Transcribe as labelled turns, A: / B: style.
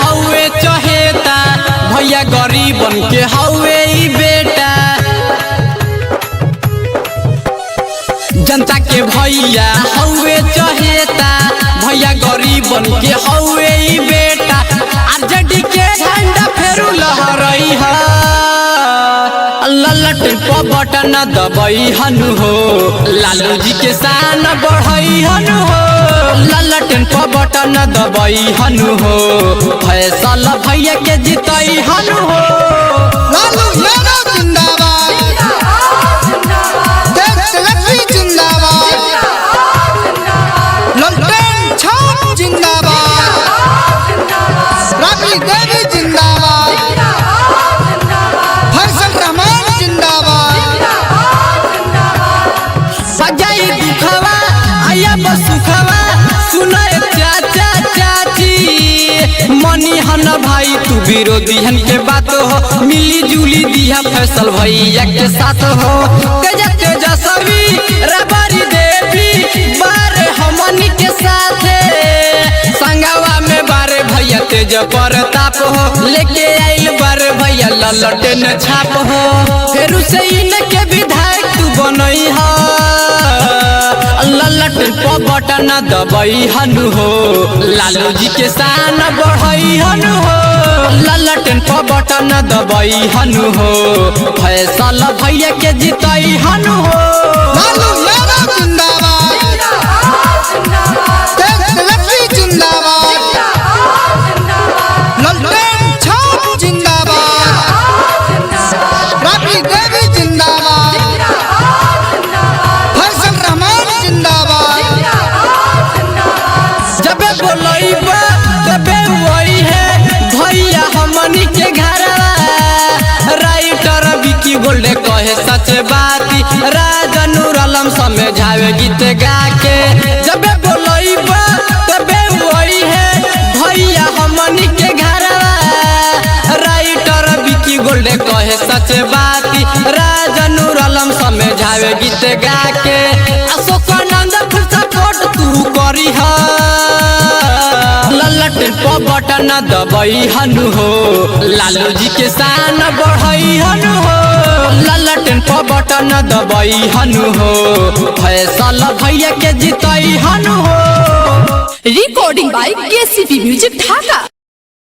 A: हौवे चहेता भैया गरीबन के हौवे ई बेटा। जनता के भैया हौवे चहेता भैया गरीबन के हौवे ई बेटा। आरजेडी के झंडा फेरू लहरई है ललटन पर बटन दबई हनु हो लालू जी के शान बढ़ई हनु हो। ललटन पर बटन दबई हनु हो फैसला भैया के जीतई हनु हो।
B: लालू यादव जिंदाबाद देश लक्ष्मी जिंदाबाद ललटेन छाप जिंदाबाद राबड़ी देवी जिंदाबाद फैसल रहमान जिंदाबाद।
A: सजाई दुखवा आया बसुखवा सुनाए चाचा चाची मनी हन भाई तू विरोधी हन के बात हो मिली जुली दिया फैसल भैया के साथ हो। तेजा तेजस्वी रबड़ी देवी बारे हमनी के साथ संगवा में बारे भैया तेज प्रताप हो लेके आइल बारे भैया ललटेन छाप हो। फेरू से इनके विधायक तू बनई है ललटन पर बटन दबई हनु हो लालू जी के शान बढ़ई हनु हो। ललटन पर बटन दबई हनु हो फैसला भैया के जीतई हनु हो।
B: लालू यादव जिंदाबाद देश लक्ष्मी जिंदाबाद ललटेन छाप जिंदाबाद राबड़ी देवी जिंदाबाद फैसल रहमान जिंदाबाद।
A: जबे बोलइबा तबे वही है भैया हमनी के घर राइटर विकी गोल्डे कहे सच बाती राजनूर आलम समझावे गीत गा के। जबे बोलइबा तबे वही है भैया हमनी के घर राइटर विकी गोल्डे कहे सच बाती राजनूर आलम समझावे गीत गा के। अशोकानंद फिर सपोर्ट तू करी है ललटन पर बटन दबई हनु हो लालू जी के शान बढ़ई हनु हो। ललटन पर बटन दबई हनु हो फैसला भैया के जीतई हनु हो।
C: Recording by KCP music Dhaka.